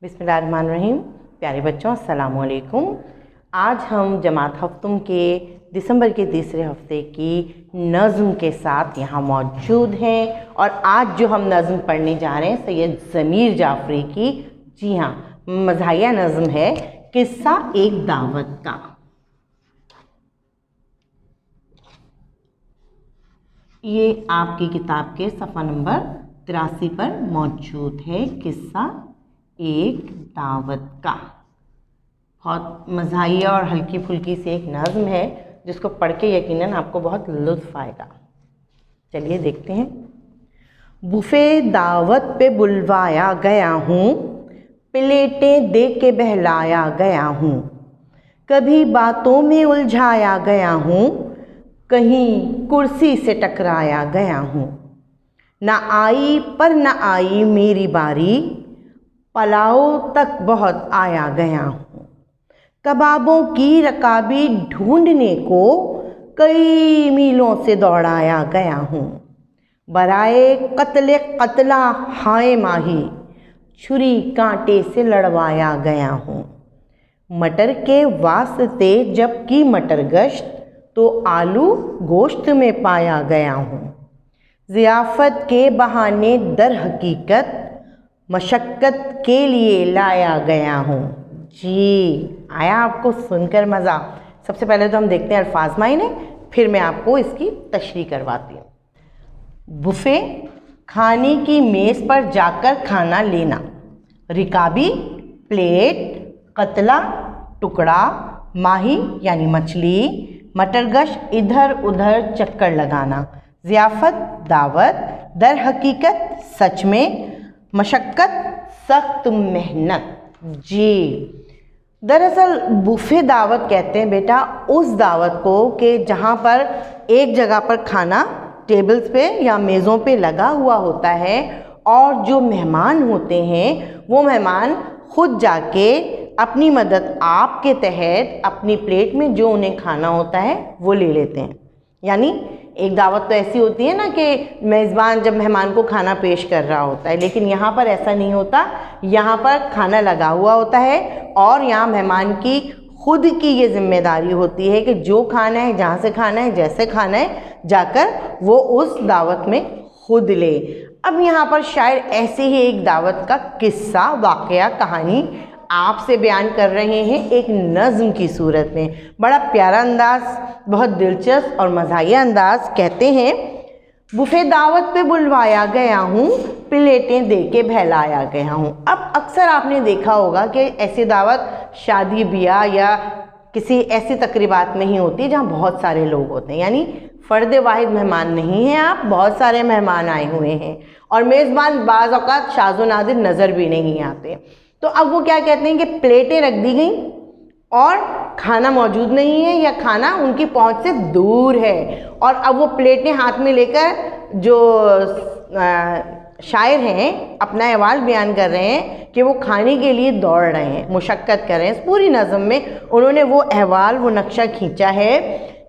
बिस्मिल्लाहिर्रहमानिर्रहीम। प्यारे बच्चों, अस्सलाम वालेकुम। आज हम जमात हफ्तुम के दिसंबर के तीसरे हफ्ते की नज़्म के साथ यहाँ मौजूद हैं और आज जो हम नज़्म पढ़ने जा रहे हैं सैयद ज़मीर जाफ़री की, जी हाँ, मज़ाहिया नज़्म है किस्सा एक दावत का। ये आपकी किताब के सफ़ा नंबर 83 पर मौजूद है। किस्सा एक दावत का बहुत मज़ाहिया और हल्की फुल्की सी एक नज़्म है जिसको पढ़ के यकीनन आपको बहुत लुत्फ़ आएगा। चलिए देखते हैं। बुफ़े दावत पे बुलवाया गया हूँ, प्लेटें दे के बहलाया गया हूँ, कभी बातों में उलझाया गया हूँ, कहीं कुर्सी से टकराया गया हूँ। ना आई पर ना आई मेरी बारी, पलाव तक बहुत आया गया हूँ। कबाबों की रकाबी ढूंढने को कई मीलों से दौड़ाया गया हूँ। बराए कतला हाय माही, छुरी कांटे से लड़वाया गया हूँ। मटर के वास्ते जब की मटर गश्त, तो आलू गोश्त में पाया गया हूँ। ज़ियाफ़त के बहाने दर हकीकत मशक्क़त के लिए लाया गया हूँ। जी, आया आपको सुनकर मज़ा? सबसे पहले तो हम देखते हैं अल्फाज मायने, फिर मैं आपको इसकी तशरीह करवाती हूँ। बुफ़े, खाने की मेज़ पर जाकर खाना लेना। रिकाबी, प्लेट, कतला, टुकड़ा, माही यानी मछली, मटरगश, इधर उधर चक्कर लगाना। ज़ियाफ़त, दावत, दर हकीकत सच में, मशक्क़त सख्त मेहनत। जी, दरअसल बुफ़े दावत कहते हैं बेटा उस दावत को कि जहाँ पर एक जगह पर खाना टेबल्स पे या मेज़ों पे लगा हुआ होता है और जो मेहमान होते हैं वो मेहमान खुद जाके अपनी मदद आपके तहत अपनी प्लेट में जो उन्हें खाना होता है वो ले लेते हैं। यानी एक दावत तो ऐसी होती है ना कि मेज़बान जब मेहमान को खाना पेश कर रहा होता है, लेकिन यहाँ पर ऐसा नहीं होता। यहाँ पर खाना लगा हुआ होता है और यहाँ मेहमान की खुद की ये जिम्मेदारी होती है कि जो खाना है, जहाँ से खाना है, जैसे खाना है, जाकर वो उस दावत में खुद ले। अब यहाँ पर शायर ऐसे ही एक दावत का किस्सा, वाक़या, कहानी आपसे बयान कर रहे हैं एक नज़्म की सूरत में। बड़ा प्यारा अंदाज़, बहुत दिलचस्प और मज़ाहिया अंदाज़। कहते हैं, बुफ़े दावत पे बुलवाया गया हूँ, प्लेटें दे के बहलाया गया हूँ। अब अक्सर आपने देखा होगा कि ऐसी दावत शादी ब्याह या किसी ऐसी तकरीबात में ही होती है जहाँ बहुत सारे लोग होते हैं। यानी फ़र्द वाहिद मेहमान नहीं हैं आप, बहुत सारे मेहमान आए हुए हैं और मेज़बान बाज़ औक़ात शाज़ व नादिर नज़र भी नहीं आते। तो अब वो क्या कहते हैं कि प्लेटें रख दी गई और खाना मौजूद नहीं है या खाना उनकी पहुंच से दूर है और अब वो प्लेटें हाथ में लेकर जो शायर हैं अपना अहवाल बयान कर रहे हैं कि वो खाने के लिए दौड़ रहे हैं, मुशक्क़त कर रहे हैं। इस पूरी नज़्म में उन्होंने वो अहवाल, वो नक्शा खींचा है।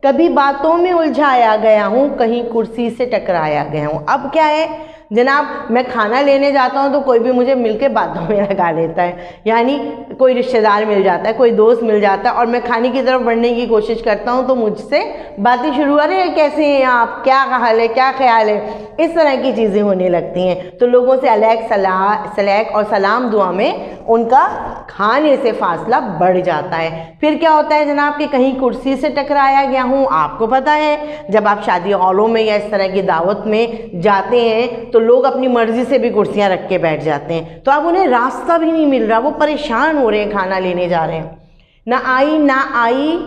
कभी बातों में उलझाया गया हूँ, कहीं कुर्सी से टकराया गया हूँ। अब क्या है जनाब, मैं खाना लेने जाता हूँ तो कोई भी मुझे मिलके बातों में लगा लेता है। यानी कोई रिश्तेदार मिल जाता है, कोई दोस्त मिल जाता है और मैं खाने की तरफ बढ़ने की कोशिश करता हूँ तो मुझसे बातें शुरू, अरे कैसे हैं आप, क्या हाल है, क्या ख्याल है, इस तरह की चीज़ें होने लगती हैं। तो लोगों से अलैक सलैक और सलाम दुआ में उनका खाने से फासला बढ़ जाता है। फिर क्या होता है जनाब कि कहीं कुर्सी से टकराया गया हूँ। आपको पता है जब आप शादी हॉलों में या इस तरह की दावत में जाते हैं तो लोग अपनी मर्ज़ी से भी कुर्सियाँ रख के बैठ जाते हैं। तो अब उन्हें रास्ता भी नहीं मिल रहा, वो परेशान हो रहे हैं, खाना लेने जा रहे हैं। ना आई ना आई,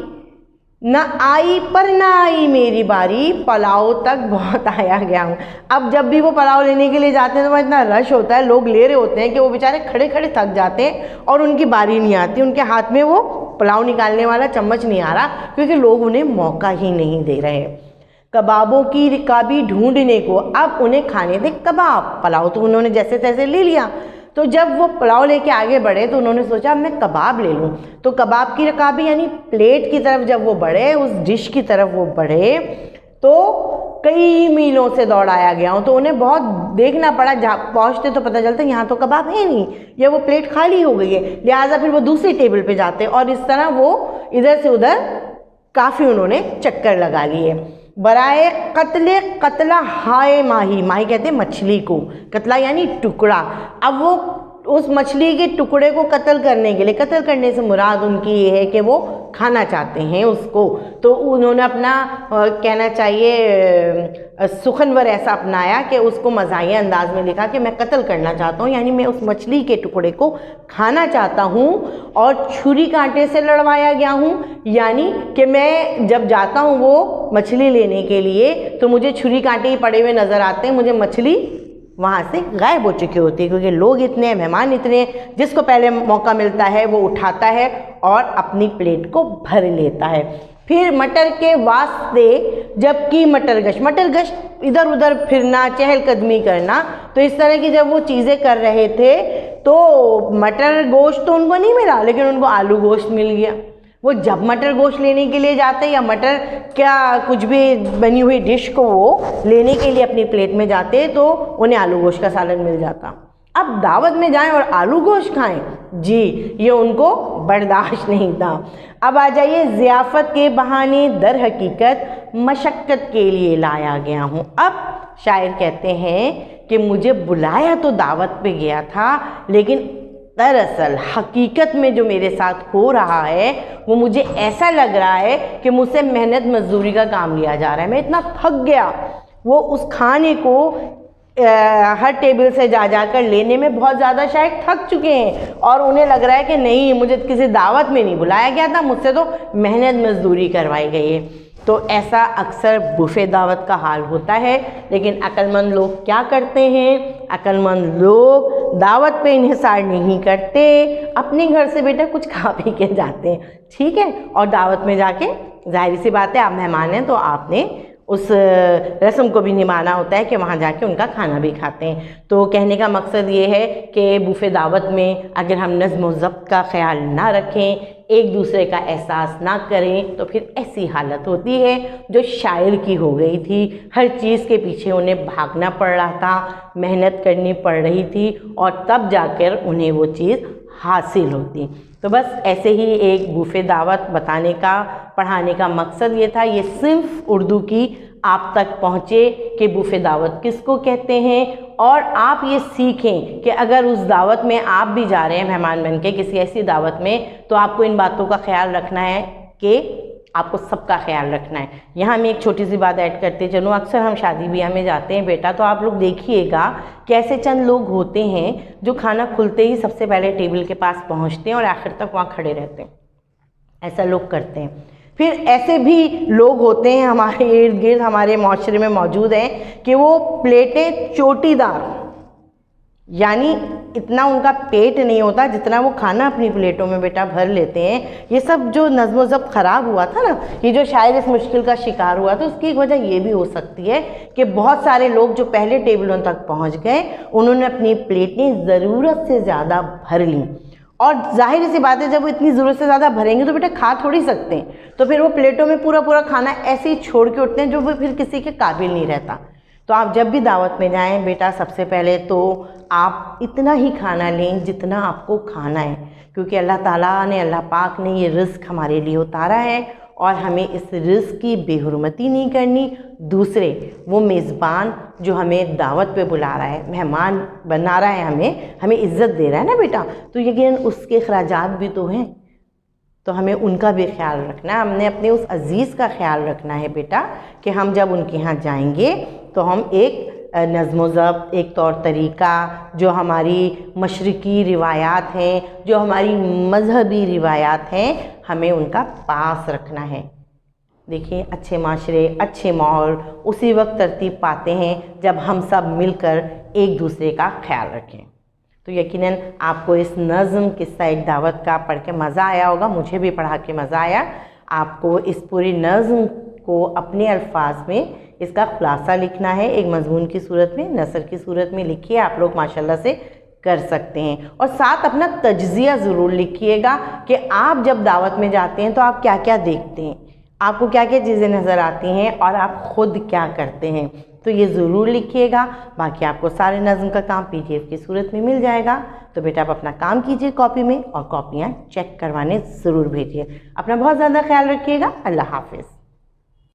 ना आई पर ना आई मेरी बारी, पलाव तक बहुत आया गया हूँ। अब जब भी वो पलाव लेने के लिए जाते हैं तो वहाँ इतना रश होता है, लोग ले रहे होते हैं कि वो बेचारे खड़े खड़े थक जाते हैं और उनकी बारी नहीं आती, उनके हाथ में वो पुलाव निकालने वाला चम्मच नहीं आ रहा क्योंकि लोग उन्हें मौका ही नहीं दे रहे। कबाबों की रिकाबी ढूंढने को, अब उन्हें खाने थे कबाब, पुलाव तो उन्होंने जैसे तैसे ले लिया। तो जब वो पुलाव लेके आगे बढ़े तो उन्होंने सोचा मैं कबाब ले लूँ। तो कबाब की रिकाबी यानी प्लेट की तरफ जब वो बढ़े, उस डिश की तरफ वो बढ़े तो कई मीलों से दौड़ाया गया हूँ, तो उन्हें बहुत देखना पड़ा, पहुँचते तो पता चलता यहाँ तो कबाब है नहीं, या वो प्लेट खाली हो गई है, लिहाजा फिर वो दूसरी टेबल पे जाते और इस तरह वो इधर से उधर काफ़ी उन्होंने चक्कर लगा लिए। बराए कत्ले कतला हाय माही, माही कहते हैं मछली को, कतला यानी टुकड़ा। अब वो उस मछली के टुकड़े को कत्ल करने के लिए, कत्ल करने से मुराद उनकी ये है कि वो खाना चाहते हैं उसको, तो उन्होंने अपना कहना चाहिए सुखनवर ऐसा अपनाया कि उसको मज़ाहिया अंदाज में लिखा कि मैं कत्ल करना चाहता हूँ, यानी मैं उस मछली के टुकड़े को खाना चाहता हूँ और छुरी कांटे से लड़वाया गया हूँ, यानी कि मैं जब जाता हूँ वो मछली लेने के लिए तो मुझे छुरी कांटे ही पड़े हुए नज़र आते हैं, मुझे मछली वहाँ से गायब हो चुकी होती है, क्योंकि लोग इतने हैं, मेहमान इतने हैं, जिसको पहले मौका मिलता है वो उठाता है और अपनी प्लेट को भर लेता है। फिर मटर के वास्ते जबकि मटर गश्त इधर उधर फिरना, चहलकदमी करना, तो इस तरह की जब वो चीज़ें कर रहे थे तो मटर गोश्त तो उनको नहीं मिला, लेकिन उनको आलू गोश्त मिल गया। वो जब मटर गोश्त लेने के लिए जाते या मटर क्या कुछ भी बनी हुई डिश को वो लेने के लिए अपनी प्लेट में जाते तो उन्हें आलू गोश्त का सालन मिल जाता। अब दावत में जाएं और आलू गोश्त खाएं, जी ये उनको बर्दाश्त नहीं था। अब आ जाइए, ज़ियाफ़त के बहाने दर हकीकत मशक्क़त के लिए लाया गया हूँ। अब शायर कहते हैं कि मुझे बुलाया तो दावत पे गया था, लेकिन दरअसल हकीकत में जो मेरे साथ हो रहा है वो मुझे ऐसा लग रहा है कि मुझसे मेहनत मजदूरी का काम लिया जा रहा है। मैं इतना थक गया, वो उस खाने को हर टेबल से जा जाकर लेने में बहुत ज़्यादा शायद थक चुके हैं और उन्हें लग रहा है कि नहीं, मुझे किसी दावत में नहीं बुलाया गया था, मुझसे तो मेहनत मजदूरी करवाई गई है। तो ऐसा अक्सर बुफे दावत का हाल होता है, लेकिन अक्लमंद लोग क्या करते हैं, अक्लमंद लोग दावत पे इन्हिसार नहीं करते, अपने घर से बेटा कुछ खा पी के जाते हैं, ठीक है, और दावत में जाके जाहिर सी बात है आप मेहमान हैं तो आपने उस रस्म को भी निभाना होता है कि वहाँ जाके उनका खाना भी खाते हैं। तो कहने का मकसद ये है कि बुफे दावत में अगर हम नज़्म व ज़ब्त का ख्याल ना रखें, एक दूसरे का एहसास ना करें, तो फिर ऐसी हालत होती है जो शायर की हो गई थी। हर चीज़ के पीछे उन्हें भागना पड़ रहा था, मेहनत करनी पड़ रही थी और तब जाकर उन्हें वो चीज़ हासिल होती। तो बस ऐसे ही एक बुफे दावत बताने का, पढ़ाने का मकसद ये था। ये सिर्फ उर्दू की आप तक पहुँचे कि बुफे दावत किसको कहते हैं, और आप ये सीखें कि अगर उस दावत में आप भी जा रहे हैं मेहमान बन के किसी ऐसी दावत में, तो आपको इन बातों का ख्याल रखना है कि आपको सबका ख्याल रखना है। यहाँ मैं एक छोटी सी बात ऐड करते चलूँ, अक्सर हम शादी ब्याह में जाते हैं बेटा, तो आप लोग देखिएगा कि ऐसे चंद लोग होते हैं जो खाना खुलते ही सबसे पहले टेबल के पास पहुँचते हैं और आखिर तक वहाँ खड़े रहते हैं। ऐसा लोग करते हैं। फिर ऐसे भी लोग होते हैं हमारे इर्द गिर्द, हमारे माशरे में मौजूद हैं कि वो प्लेटें चोटीदार, यानी इतना उनका पेट नहीं होता जितना वो खाना अपनी प्लेटों में बेटा भर लेते हैं। ये सब जो नज़्म ज़ब्त ख़राब हुआ था ना, ये जो शायर इस मुश्किल का शिकार हुआ, तो उसकी एक वजह ये भी हो सकती है कि बहुत सारे लोग जो पहले टेबलों तक पहुंच गए, उन्होंने अपनी प्लेटें ज़रूरत से ज़्यादा भर लीं, और जाहिर सी बात है जब वो इतनी ज़रूरत से ज़्यादा भरेंगे तो बेटा खा थोड़ी सकते हैं, तो फिर वो प्लेटों में पूरा पूरा खाना ऐसे ही छोड़ के उठते हैं जो वो फिर किसी के काबिल नहीं रहता। तो आप जब भी दावत में जाएं बेटा, सबसे पहले तो आप इतना ही खाना लें जितना आपको खाना है, क्योंकि अल्लाह ताला ने, अल्लाह पाक ने ये रिज़्क हमारे लिए उतारा है और हमें इस रिज़्क की बेहुरमती नहीं करनी। दूसरे वो मेज़बान जो हमें दावत पे बुला रहा है, मेहमान बना रहा है, हमें इज़्ज़त दे रहा है ना बेटा, तो यकीनन उसके अखराजात भी तो हैं, तो हमें उनका भी ख्याल रखना है। हमने अपने उस अज़ीज़ का ख्याल रखना है बेटा कि हम जब उनके यहाँ जाएंगे तो हम एक नज़्म ज़ब्त, एक तौर तरीक़ा, जो हमारी मशरिकी रिवायात हैं, जो हमारी मज़हबी रिवायात हैं, हमें उनका पास रखना है। देखिए, अच्छे माशरे, अच्छे माहौल उसी वक्त तरतीब पाते हैं जब हम सब मिलकर एक दूसरे का ख्याल रखें। तो यकीनन आपको इस नज़्म किस्सा एक दावत का पढ़ के मज़ा आया होगा, मुझे भी पढ़ा के मज़ा आया। आपको इस पूरी नज़्म को अपने अल्फाज में इसका खुलासा लिखना है, एक मज़मून की सूरत में, नसर की सूरत में लिखिए। आप लोग माशाल्लाह से कर सकते हैं, और साथ अपना तज्ज़िया ज़रूर लिखिएगा कि आप जब दावत में जाते हैं तो आप क्या क्या देखते हैं, आपको क्या क्या चीज़ें नज़र आती हैं और आप खुद क्या करते हैं, तो ये ज़रूर लिखिएगा। बाकी आपको सारे नज़्म का काम PDF की सूरत में मिल जाएगा। तो बेटा आप अपना काम कीजिए कॉपी में और कॉपियाँ चेक करवाने ज़रूर भेजिए। अपना बहुत ज़्यादा ख्याल रखिएगा। अल्लाह हाफिज़।